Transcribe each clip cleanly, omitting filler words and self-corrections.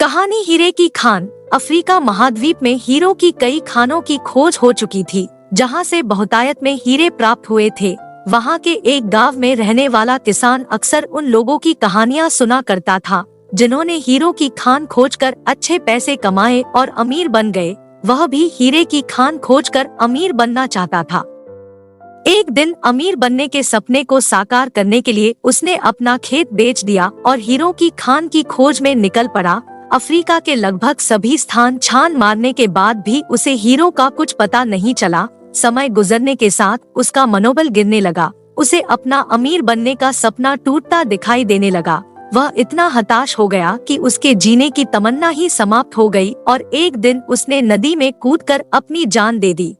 कहानी हीरे की खान। अफ्रीका महाद्वीप में हीरो की कई खानों की खोज हो चुकी थी, जहां से बहुतायत में हीरे प्राप्त हुए थे। वहां के एक गांव में रहने वाला किसान अक्सर उन लोगों की कहानियां सुना करता था जिन्होंने हीरो की खान खोजकर अच्छे पैसे कमाए और अमीर बन गए। वह भी हीरे की खान खोजकर अमीर बनना चाहता था। एक दिन अमीर बनने के सपने को साकार करने के लिए उसने अपना खेत बेच दिया और हीरो की खान की खोज में निकल पड़ा। अफ्रीका के लगभग सभी स्थान छान मारने के बाद भी उसे हीरो का कुछ पता नहीं चला। समय गुजरने के साथ उसका मनोबल गिरने लगा। उसे अपना अमीर बनने का सपना टूटता दिखाई देने लगा। वह इतना हताश हो गया कि उसके जीने की तमन्ना ही समाप्त हो गई और एक दिन उसने नदी में कूदकर अपनी जान दे दी।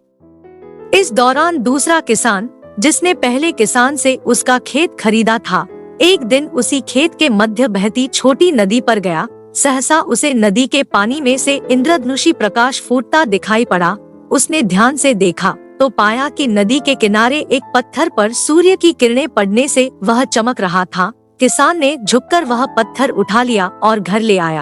इस दौरान दूसरा किसान, जिसने पहले किसान से उसका खेत खरीदा था, एक दिन उसी खेत के मध्य बहती छोटी नदी पर गया। सहसा उसे नदी के पानी में से इंद्रधनुषी प्रकाश फूटता दिखाई पड़ा। उसने ध्यान से देखा तो पाया कि नदी के किनारे एक पत्थर पर सूर्य की किरणें पड़ने से वह चमक रहा था। किसान ने झुककर वह पत्थर उठा लिया और घर ले आया।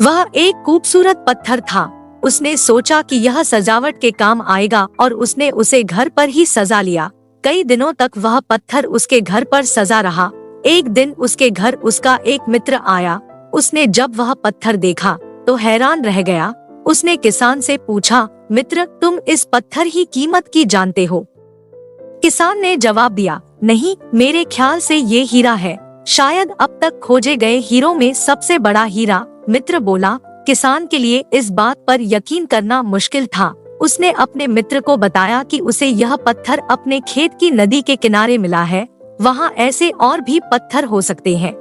वह एक खूबसूरत पत्थर था। उसने सोचा कि यह सजावट के काम आएगा और उसने उसे घर पर ही सजा लिया। कई दिनों तक वह पत्थर उसके घर पर सजा रहा। एक दिन उसके घर उसका एक मित्र आया। उसने जब वह पत्थर देखा तो हैरान रह गया। उसने किसान से पूछा, मित्र, तुम इस पत्थर की कीमत की जानते हो? किसान ने जवाब दिया, नहीं, मेरे ख्याल से ये हीरा है, शायद अब तक खोजे गए हीरों में सबसे बड़ा हीरा। मित्र बोला। किसान के लिए इस बात पर यकीन करना मुश्किल था। उसने अपने मित्र को बताया कि उसे यह पत्थर अपने खेत की नदी के किनारे मिला है। वहाँ ऐसे और भी पत्थर हो सकते हैं।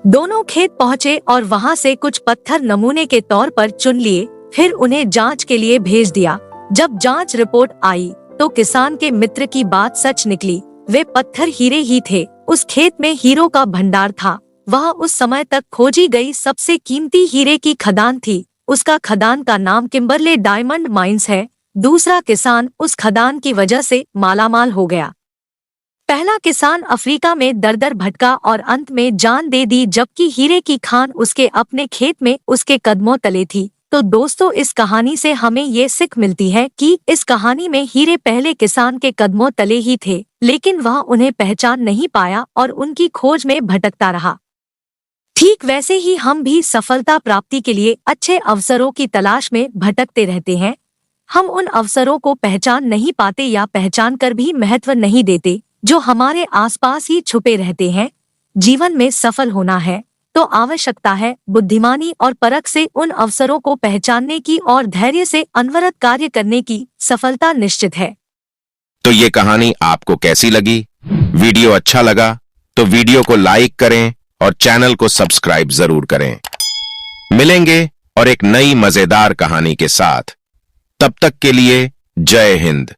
दोनों खेत पहुँचे और वहाँ से कुछ पत्थर नमूने के तौर पर चुन लिए। फिर उन्हें जांच के लिए भेज दिया। जब जांच रिपोर्ट आई तो किसान के मित्र की बात सच निकली। वे पत्थर हीरे ही थे। उस खेत में हीरो का भंडार था। वह उस समय तक खोजी गई सबसे कीमती हीरे की खदान थी। उसका खदान का नाम किम्बरले डायमंड माइंस है। दूसरा किसान उस खदान की वजह से मालामाल हो गया। पहला किसान अफ्रीका में दर-दर भटका और अंत में जान दे दी, जबकि हीरे की खान उसके अपने खेत में उसके कदमों तले थी। तो दोस्तों, इस कहानी से हमें ये सीख मिलती है कि इस कहानी में हीरे पहले किसान के कदमों तले ही थे, लेकिन वह उन्हें पहचान नहीं पाया और उनकी खोज में भटकता रहा। ठीक वैसे ही हम भी सफलता प्राप्ति के लिए अच्छे अवसरों की तलाश में भटकते रहते हैं। हम उन अवसरों को पहचान नहीं पाते या पहचान कर भी महत्व नहीं देते जो हमारे आसपास ही छुपे रहते हैं। जीवन में सफल होना है तो आवश्यकता है बुद्धिमानी और परख से उन अवसरों को पहचानने की और धैर्य से अनवरत कार्य करने की। सफलता निश्चित है। तो ये कहानी आपको कैसी लगी? वीडियो अच्छा लगा तो वीडियो को लाइक करें और चैनल को सब्सक्राइब जरूर करें। मिलेंगे और एक नई मजेदार कहानी के साथ। तब तक के लिए जय हिंद।